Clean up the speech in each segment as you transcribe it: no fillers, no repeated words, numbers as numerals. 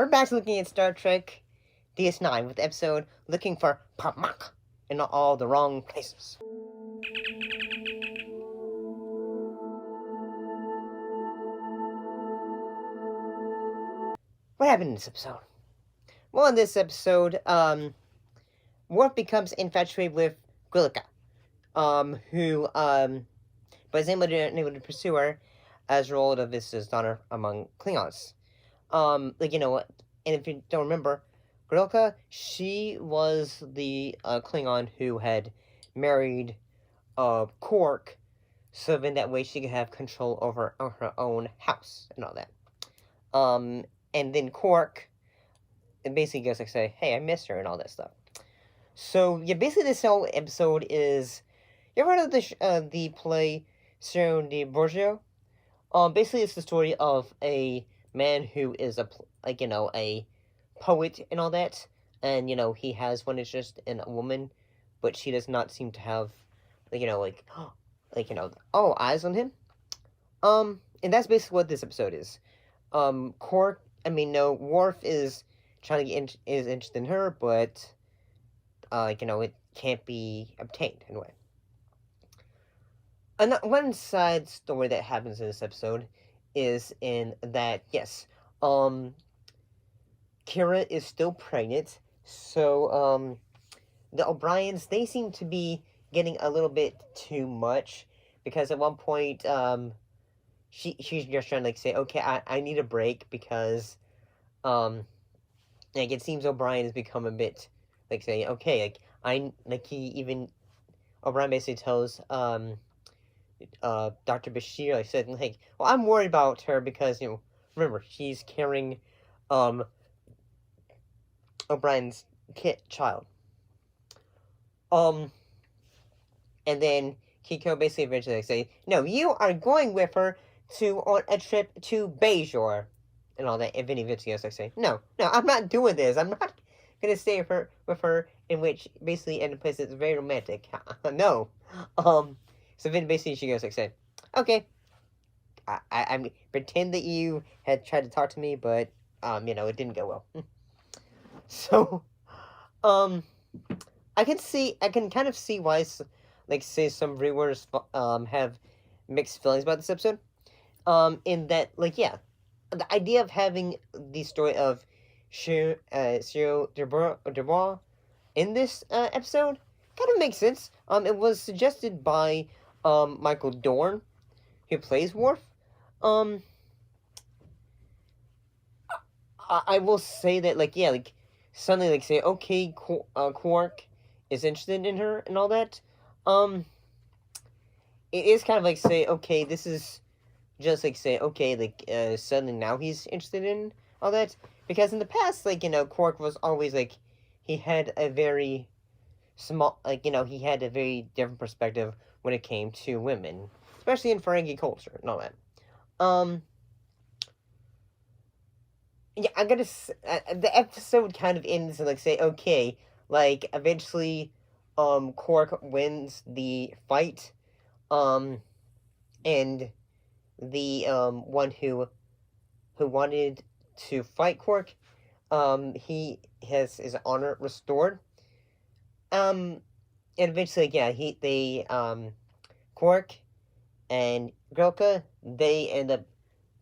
We're back to looking at Star Trek DS9 with the episode Looking for Pamak in all the wrong places. What happened in this episode? Well, in this episode, Worf becomes infatuated with Grilka, who, but is unable to pursue her as a role of his daughter among Klingons. And if you don't remember, Grilka, she was the Klingon who had married Quark, so in that way she could have control over her own house and all that. And then Quark basically goes like say, hey, I miss her and all that stuff. So yeah, basically this whole episode is, you ever heard of the play Cyrano de Borgia? Basically it's the story of a man who is a poet and all that, and he has one interest in a woman, but she does not seem to have eyes on him. And that's basically what this episode is. Worf is trying to is interested in her, but it can't be obtained anyway. One side story that happens in this episode is in that, yes, Kira is still pregnant, so, the O'Briens, they seem to be getting a little bit too much, because at one point, she's just trying to, say, okay, I need a break, because, it seems O'Brien has become a bit, okay, O'Brien basically tells, Dr. Bashir, well, I'm worried about her because, remember, she's carrying, O'Brien's child. And then Kiko basically eventually say, no, you are going with her on a trip to Bajor, and all that. And then eventually goes say, no, I'm not doing this. I'm not gonna stay with her in which basically in a place that's very romantic. No. So then basically she goes say, okay, I pretend that you had tried to talk to me, but it didn't go well. So, I can kind of see why, say some reviewers have mixed feelings about this episode. In that, the idea of having the story of Cyril Dubois in this episode kind of makes sense. It was suggested by Michael Dorn, who plays Worf. I will say that, suddenly, say, okay, Quark is interested in her and all that. It is kind of say, okay, this is just say, okay, suddenly now he's interested in all that, because in the past, Quark was always he had a very small, he had a very different perspective when it came to women, especially in Ferengi culture and all that. Yeah, I'm gonna. The episode kind of ends and say, okay, eventually, Quark wins the fight, and the one who wanted to fight Quark, he has his honor restored. And eventually, yeah, Quark and Grilka, they end up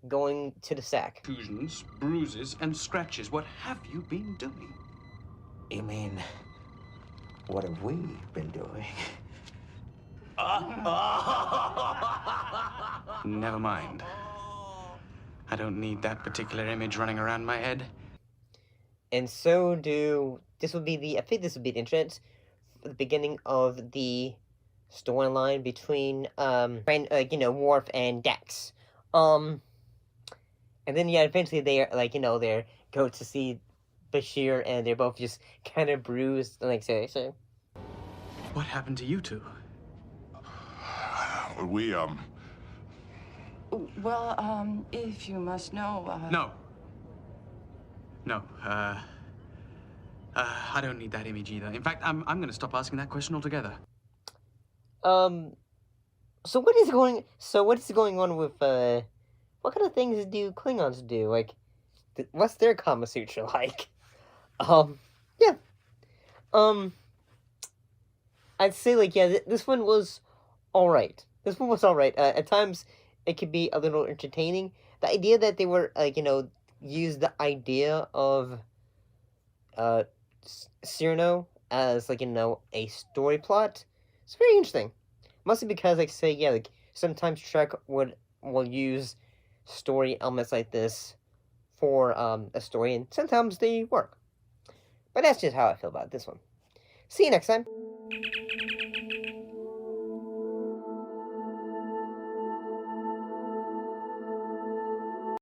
going to the sack. Contusions, bruises, and scratches. What have you been doing? You mean, what have we been doing? Never mind. I don't need that particular image running around my head. And so this will be I think this will be the entrance for the beginning of the storyline between, Worf and Dax. And then, yeah, eventually they they go to see Bashir, and they're both just kind of bruised, say. What happened to you two? We, Well, if you must know, No, I don't need that image either. In fact, I'm gonna stop asking that question altogether. So what is going on with, what kind of things do Klingons do? what's their Kama Sutra like? Yeah. I'd say like yeah, this one was all right. This one was all right. At times, it could be a little entertaining. The idea that they were like use the idea of uh Cyrano as like a story plot. It's very interesting. Mostly because like say yeah like sometimes Trek will use story elements like this for a story, and sometimes they work. But that's just how I feel about this one. See you next time.